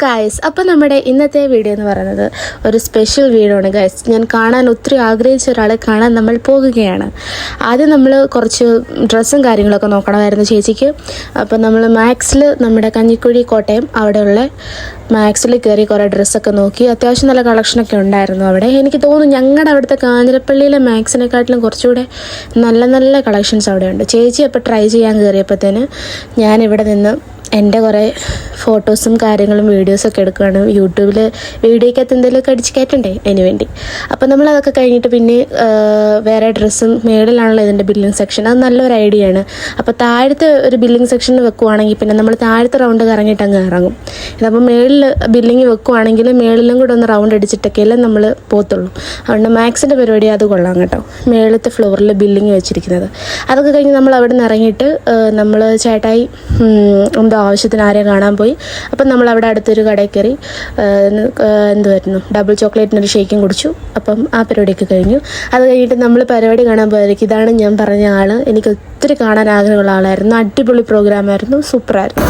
Guys, അപ്പോൾ നമ്മുടെ ഇന്നത്തെ വീഡിയോ എന്ന് പറയുന്നത് ഒരു സ്പെഷ്യൽ വീഡിയോ ആണ് ഗൈസ്. ഞാൻ കാണാൻ ഒത്തിരി ആഗ്രഹിച്ച ഒരാളെ കാണാൻ നമ്മൾ പോകുകയാണ്. ആദ്യം നമ്മൾ കുറച്ച് ഡ്രസ്സും കാര്യങ്ങളൊക്കെ നോക്കണമായിരുന്നു ചേച്ചിക്ക്. അപ്പോൾ നമ്മൾ മാക്സിൽ നമ്മുടെ കഞ്ഞിക്കുഴി കോട്ടയം അവിടെയുള്ള മാക്സിൽ കയറി കുറേ ഡ്രസ്സൊക്കെ നോക്കി. അത്യാവശ്യം നല്ല കളക്ഷനൊക്കെ ഉണ്ടായിരുന്നു അവിടെ. എനിക്ക് തോന്നുന്നു ഞങ്ങളുടെ അവിടുത്തെ കാഞ്ഞിരപ്പള്ളിയിലെ മാക്സിനെക്കാട്ടിലും കുറച്ചുകൂടെ നല്ല നല്ല കളക്ഷൻസ് അവിടെയുണ്ട്. ചേച്ചി അപ്പോൾ ട്രൈ ചെയ്യാൻ കയറിയപ്പോഴത്തേന് ഞാനിവിടെ നിന്ന് എൻ്റെ കുറേ ഫോട്ടോസും കാര്യങ്ങളും വീഡിയോസൊക്കെ എടുക്കുകയാണ്. യൂട്യൂബിൽ വീഡിയോക്കകത്ത് എന്തെങ്കിലുമൊക്കെ അടിച്ച് കയറ്റണ്ടേ അതിന് വേണ്ടി. അപ്പോൾ നമ്മളതൊക്കെ കഴിഞ്ഞിട്ട് പിന്നെ വേറെ ഡ്രസ്സും മേളിലാണല്ലോ ഇതിൻ്റെ ബില്ലിംഗ് സെക്ഷൻ. അത് നല്ലൊരു ഐഡിയ ആണ്. അപ്പോൾ താഴത്തെ ഒരു ബില്ലിംഗ് സെക്ഷനിൽ വെക്കുവാണെങ്കിൽ പിന്നെ നമ്മൾ താഴത്തെ റൗണ്ട് കറങ്ങിയിട്ട് അങ്ങ് ഇറങ്ങും. ഇതപ്പോൾ മേളിൽ ബില്ലിങ് വെക്കുവാണെങ്കിൽ മേളിലും കൂടെ ഒന്ന് റൗണ്ട് അടിച്ചിട്ടൊക്കെയല്ലേ നമ്മൾ പോത്തുള്ളൂ. അതുകൊണ്ട് മാക്സിൻ്റെ പരിപാടി അത് കൊള്ളാം കേട്ടോ. മേളത്തെ ഫ്ലോറിൽ ബില്ലിങ് വെച്ചിരിക്കുന്നത്. അതൊക്കെ കഴിഞ്ഞ് നമ്മൾ അവിടെ നിന്ന് ഇറങ്ങിയിട്ട് നമ്മൾ ചേട്ടായി എന്തോ ആവശ്യത്തിന് ആരെയും കാണാൻ പോയി. അപ്പം നമ്മൾ അവിടെ അടുത്തൊരു കടയിൽ കയറി എന്തുവായിരുന്നു ഡബിൾ ചോക്ലേറ്റിനൊരു ഷേക്കും കുടിച്ചു. അപ്പം ആ പരിപാടിയൊക്കെ കഴിഞ്ഞു. അത് കഴിഞ്ഞിട്ട് നമ്മൾ പരിപാടി കാണാൻ പോയതായിരിക്കും. ഇതാണ് ഞാൻ പറഞ്ഞ ആൾ. എനിക്ക് ഒത്തിരി കാണാൻ ആഗ്രഹമുള്ള ആളായിരുന്നു. അടിപൊളി പ്രോഗ്രാമായിരുന്നു, സൂപ്പറായിരുന്നു.